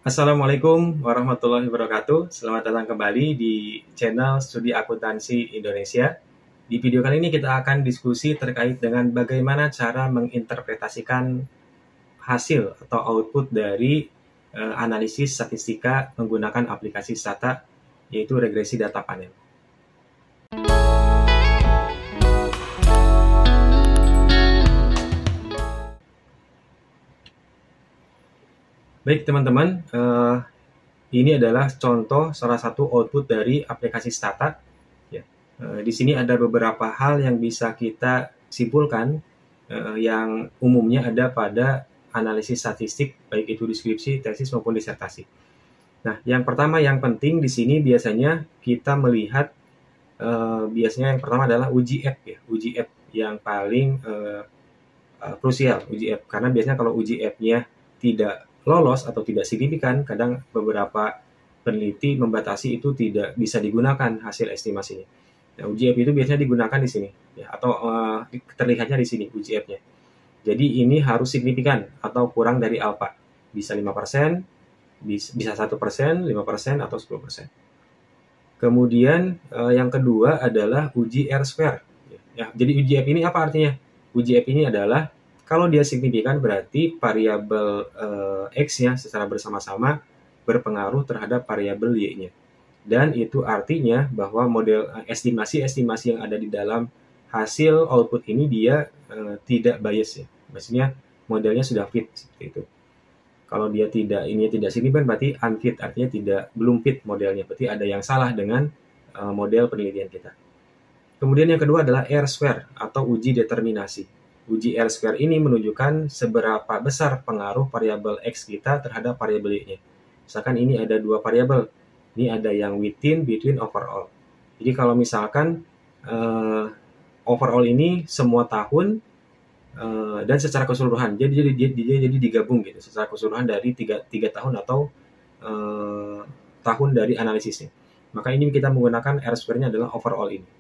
Assalamualaikum warahmatullahi wabarakatuh. Selamat datang kembali di channel Studi Akuntansi Indonesia. Di video kali ini kita akan diskusi terkait dengan bagaimana cara menginterpretasikan hasil atau output dari analisis statistika menggunakan aplikasi Stata, yaitu regresi data panel. Baik teman-teman, ini adalah contoh salah satu output dari aplikasi Stata. Ya, di sini ada beberapa hal yang bisa kita simpulkan yang umumnya ada pada analisis statistik, baik itu deskripsi, tesis maupun disertasi. Nah, yang pertama yang penting di sini biasanya kita melihat biasanya yang pertama adalah uji F ya, uji F yang paling krusial, uji F, karena biasanya kalau uji F-nya tidak lolos atau tidak signifikan, kadang beberapa peneliti membatasi itu tidak bisa digunakan hasil estimasinya. Nah, uji F itu biasanya digunakan di sini, ya, atau terlihatnya di sini uji F-nya. Jadi ini harus signifikan atau kurang dari alfa. Bisa 5%, bisa 1%, 5%, atau 10%. Kemudian yang kedua adalah uji R-square. Ya, jadi uji F ini apa artinya? Uji F ini adalah kalau dia signifikan berarti variabel X-nya secara bersama-sama berpengaruh terhadap variabel Y-nya. Dan itu artinya bahwa model estimasi-estimasi yang ada di dalam hasil output ini dia tidak bias ya. Maksudnya modelnya sudah fit seperti itu. Kalau dia ini tidak signifikan berarti unfit, artinya belum fit modelnya. Berarti ada yang salah dengan model penelitian kita. Kemudian yang kedua adalah R-square atau uji determinasi. Uji R-square ini menunjukkan seberapa besar pengaruh variabel X kita terhadap variabel Y-nya. Misalkan ini ada dua variabel. Ini ada yang within, between, overall. Jadi kalau misalkan overall ini semua tahun dan secara keseluruhan. Jadi digabung gitu. Secara keseluruhan dari tiga tahun atau tahun dari analisisnya. Maka ini kita menggunakan R-square-nya adalah overall ini.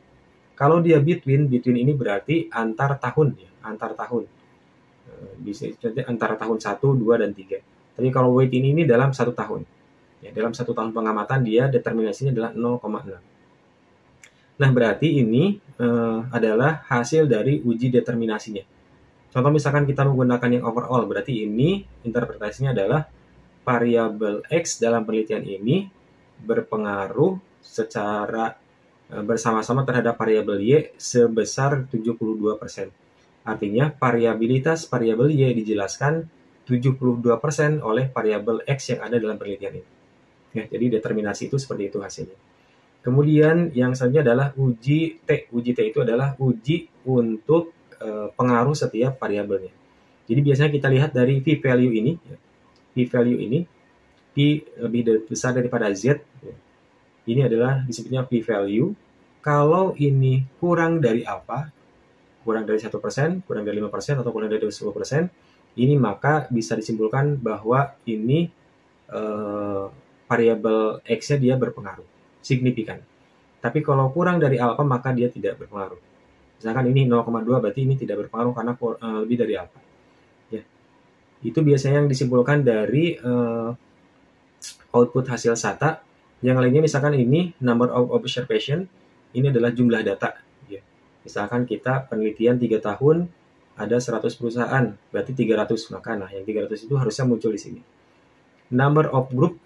Kalau dia between ini berarti antar tahun ya, antar tahun. Bisa antara tahun 1, 2, dan 3. Tapi kalau weight ini dalam 1 tahun. Ya, dalam 1 tahun pengamatan dia determinasinya adalah 0,6. Nah, berarti ini adalah hasil dari uji determinasinya. Contoh misalkan kita menggunakan yang overall, berarti ini interpretasinya adalah variabel X dalam penelitian ini berpengaruh secara bersama-sama terhadap variabel Y sebesar 72%. Artinya variabilitas variabel Y dijelaskan 72% oleh variabel X yang ada dalam penelitian ini. Ya, jadi determinasi itu seperti itu hasilnya. Kemudian yang selanjutnya adalah uji T. Uji T itu adalah uji untuk pengaruh setiap variabelnya. Jadi biasanya kita lihat dari p-value ini. Ya. P-value ini, P lebih besar daripada Z. Ya. Ini adalah disebutnya p-value. Kalau ini kurang dari alpha, kurang dari 1%, kurang dari 5%, atau kurang dari 10%, ini maka bisa disimpulkan bahwa ini variabel X-nya dia berpengaruh, signifikan. Tapi kalau kurang dari alpha, maka dia tidak berpengaruh. Misalkan ini 0,2, berarti ini tidak berpengaruh karena lebih dari alpha. Ya. Itu biasanya yang disimpulkan dari output hasil SATA. Yang lainnya misalkan ini number of observation, ini adalah jumlah data. Ya. Misalkan kita penelitian 3 tahun, ada 100 perusahaan, berarti 300. Maka yang 300 itu harusnya muncul di sini. Number of group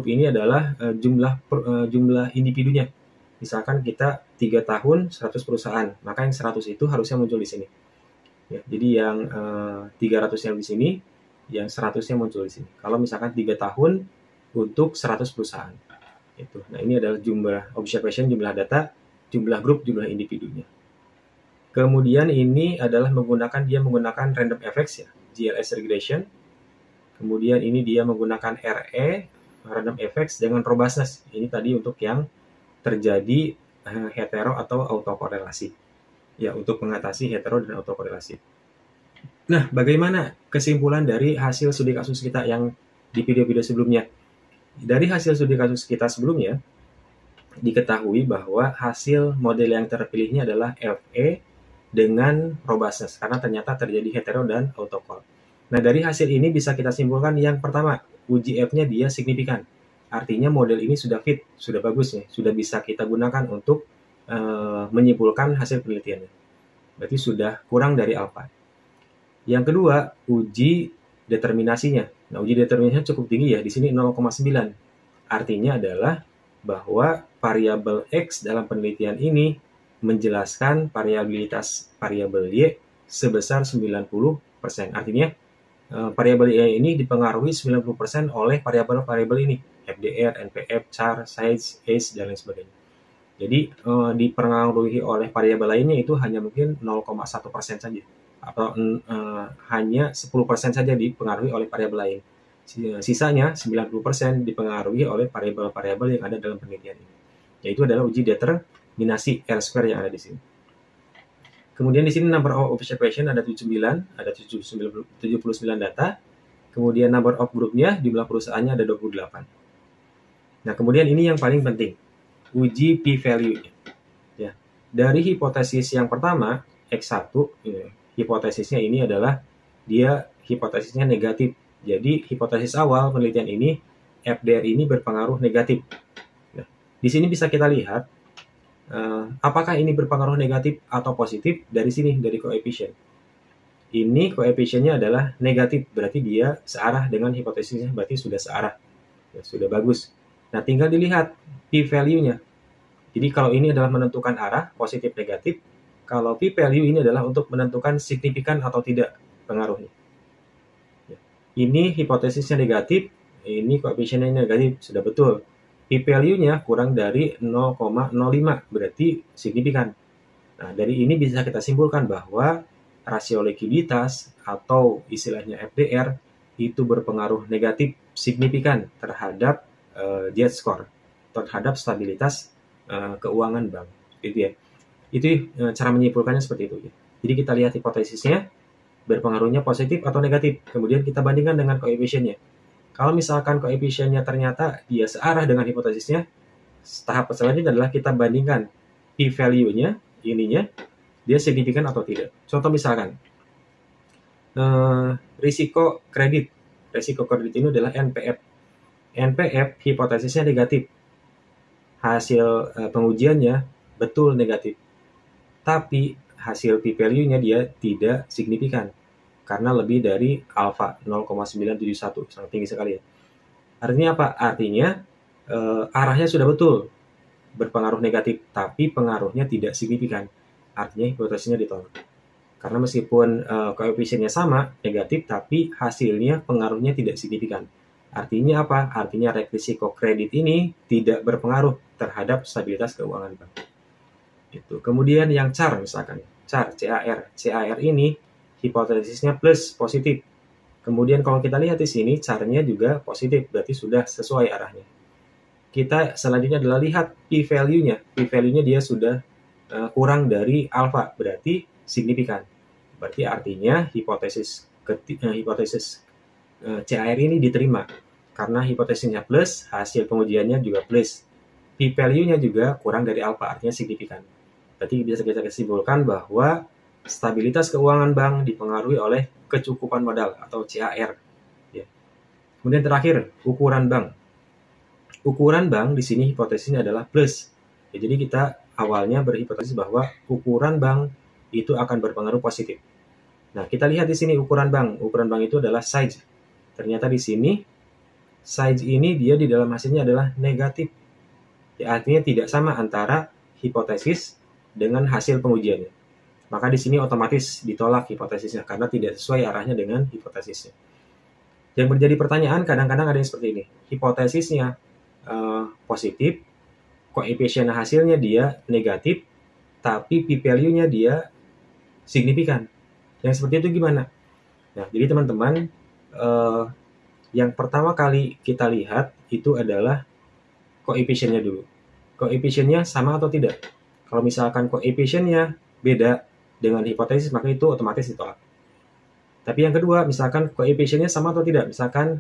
ini adalah jumlah individunya. Misalkan kita 3 tahun, 100 perusahaan, maka yang 100 itu harusnya muncul di sini. Ya, jadi yang 300-nya di sini, yang 100-nya muncul di sini. Kalau misalkan 3 tahun, untuk 100 perusahaan. Itu. Nah, ini adalah jumlah observation, jumlah data, jumlah grup, jumlah individunya. Kemudian ini adalah menggunakan random effects ya, GLS regression. Kemudian ini dia menggunakan RE, random effects dengan robustness. Ini tadi untuk yang terjadi hetero atau autokorelasi. Ya, untuk mengatasi hetero dan autokorelasi. Nah, bagaimana kesimpulan dari hasil studi kasus kita yang di video-video sebelumnya? Dari hasil studi kasus kita sebelumnya, diketahui bahwa hasil model yang terpilihnya adalah FE dengan robustness, karena ternyata terjadi hetero dan autocall. Nah, dari hasil ini bisa kita simpulkan yang pertama, uji F-nya dia signifikan. Artinya model ini sudah fit, sudah bagus nih, sudah bisa kita gunakan untuk menyimpulkan hasil penelitiannya. Berarti sudah kurang dari alfa. Yang kedua, uji determinasinya. Nah, uji determinasinya cukup tinggi ya, di sini 0,9. Artinya adalah bahwa variabel X dalam penelitian ini menjelaskan variabilitas variabel Y sebesar 90%. Artinya variabel Y ini dipengaruhi 90% oleh variabel-variabel ini, FDR, NPF, char, size, age, dan lain sebagainya. Jadi dipengaruhi oleh variabel lainnya itu hanya mungkin 0,1% saja, atau hanya 10% saja dipengaruhi oleh variabel lain. Sisanya 90% dipengaruhi oleh variabel-variabel yang ada dalam penelitian ini. Yaitu adalah uji determinasi R-square yang ada di sini. Kemudian di sini number of observation ada 79, ada 79 data. Kemudian number of groupnya, jumlah perusahaannya ada 28. Nah, kemudian ini yang paling penting, uji p-value-nya. Ya. Dari hipotesis yang pertama, X1, hipotesisnya ini adalah dia hipotesisnya negatif. Jadi hipotesis awal penelitian ini, FDR ini berpengaruh negatif. Nah, di sini bisa kita lihat apakah ini berpengaruh negatif atau positif dari sini, dari koefisien. Ini koefisiennya adalah negatif, berarti dia searah dengan hipotesisnya, berarti sudah searah, ya, sudah bagus. Nah, tinggal dilihat p-value-nya. Jadi kalau ini adalah menentukan arah, positif negatif, kalau p-value ini adalah untuk menentukan signifikan atau tidak pengaruhnya. Ya. Ini hipotesisnya negatif, ini koefisiennya negatif, sudah betul. P-value-nya kurang dari 0,05, berarti signifikan. Nah, dari ini bisa kita simpulkan bahwa rasio likuiditas atau istilahnya FDR itu berpengaruh negatif signifikan terhadap Z-score, terhadap stabilitas keuangan bank. Gitu ya. Itu cara menyimpulkannya seperti itu. Ya. Jadi kita lihat hipotesisnya, berpengaruhnya positif atau negatif. Kemudian kita bandingkan dengan koefisiennya. Kalau misalkan koefisiennya ternyata dia searah dengan hipotesisnya, tahap selanjutnya adalah kita bandingkan p-value-nya, ininya, dia signifikan atau tidak. Contoh misalkan, risiko kredit. Risiko kredit ini adalah NPF. NPF hipotesisnya negatif. Hasil pengujiannya betul negatif. Tapi hasil p-value-nya dia tidak signifikan. Karena lebih dari alfa 0,971, sangat tinggi sekali ya. Artinya apa? Artinya arahnya sudah betul, berpengaruh negatif, tapi pengaruhnya tidak signifikan. Artinya hipotesisnya ditolak. Karena meskipun koefisiennya sama, negatif, tapi hasilnya pengaruhnya tidak signifikan. Artinya apa? Artinya risiko kredit ini tidak berpengaruh terhadap stabilitas keuangan bank. Gitu. Kemudian yang char misalkan, char, CAR ini hipotesisnya plus, positif. Kemudian kalau kita lihat di sini, char-nya juga positif, berarti sudah sesuai arahnya. Kita selanjutnya adalah lihat p-value-nya. P-value-nya dia sudah kurang dari alfa, berarti signifikan. Berarti artinya hipotesis CAR ini diterima. Karena hipotesisnya plus, hasil pengujiannya juga plus. P-value-nya juga kurang dari alfa, artinya signifikan. Berarti bisa kita simpulkan bahwa stabilitas keuangan bank dipengaruhi oleh kecukupan modal atau CAR. Ya. Kemudian terakhir, ukuran bank. Ukuran bank di sini hipotesisnya adalah plus. Ya, jadi kita awalnya berhipotesis bahwa ukuran bank itu akan berpengaruh positif. Nah, kita lihat di sini ukuran bank. Ukuran bank itu adalah size. Ternyata di sini size ini dia di dalam hasilnya adalah negatif. Ya, artinya tidak sama antara hipotesis dengan hasil pengujiannya. Maka di sini otomatis ditolak hipotesisnya karena tidak sesuai arahnya dengan hipotesisnya. Yang menjadi pertanyaan kadang-kadang ada yang seperti ini. Hipotesisnya positif, koefisien hasilnya dia negatif, tapi p-value-nya dia signifikan. Yang seperti itu gimana? Nah, jadi teman-teman, yang pertama kali kita lihat itu adalah koefisiennya dulu. Koefisiennya sama atau tidak? Kalau misalkan koefisiennya beda dengan hipotesis, maka itu otomatis ditolak. Tapi yang kedua, misalkan koefisiennya sama atau tidak, misalkan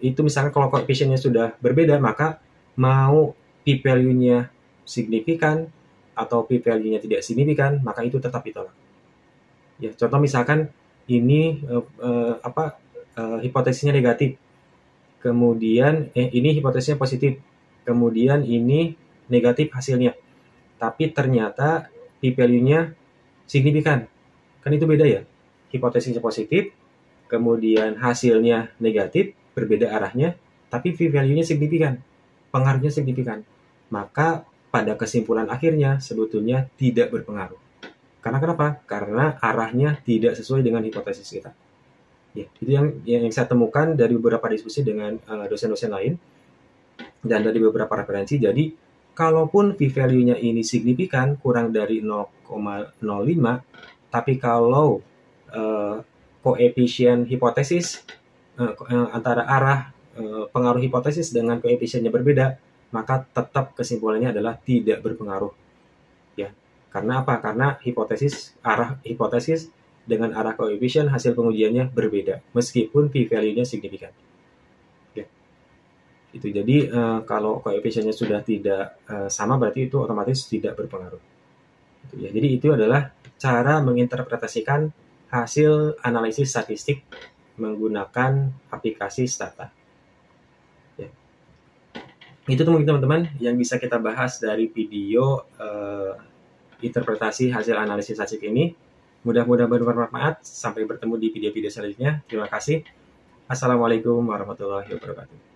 itu misalkan kalau koefisiennya sudah berbeda, maka mau p-value-nya signifikan atau p-value-nya tidak signifikan, maka itu tetap ditolak. Ya, contoh misalkan ini hipotesisnya negatif, kemudian ini hipotesisnya positif, kemudian ini negatif hasilnya, tapi ternyata p-value-nya signifikan. Kan itu beda ya. Hipotesisnya positif, kemudian hasilnya negatif, berbeda arahnya, tapi p-value-nya signifikan, pengaruhnya signifikan. Maka pada kesimpulan akhirnya sebetulnya tidak berpengaruh. Karena kenapa? Karena arahnya tidak sesuai dengan hipotesis kita. Ya, itu yang saya temukan dari beberapa diskusi dengan dosen-dosen lain dan dari beberapa referensi. Jadi, kalaupun p-value-nya ini signifikan, kurang dari 0,05, tapi kalau koefisien hipotesis antara arah pengaruh hipotesis dengan koefisiennya berbeda, maka tetap kesimpulannya adalah tidak berpengaruh. Ya, karena apa? Karena arah hipotesis dengan arah koefisien hasil pengujiannya berbeda, meskipun p-value-nya signifikan. Ya, itu jadi kalau koefisiennya sudah tidak sama, berarti itu otomatis tidak berpengaruh. Ya, jadi itu adalah cara menginterpretasikan hasil analisis statistik menggunakan aplikasi Stata. Ya. Itu mungkin teman-teman yang bisa kita bahas dari video interpretasi hasil analisis statistik ini. Mudah-mudahan bermanfaat. Sampai bertemu di video-video selanjutnya. Terima kasih. Assalamualaikum warahmatullahi wabarakatuh.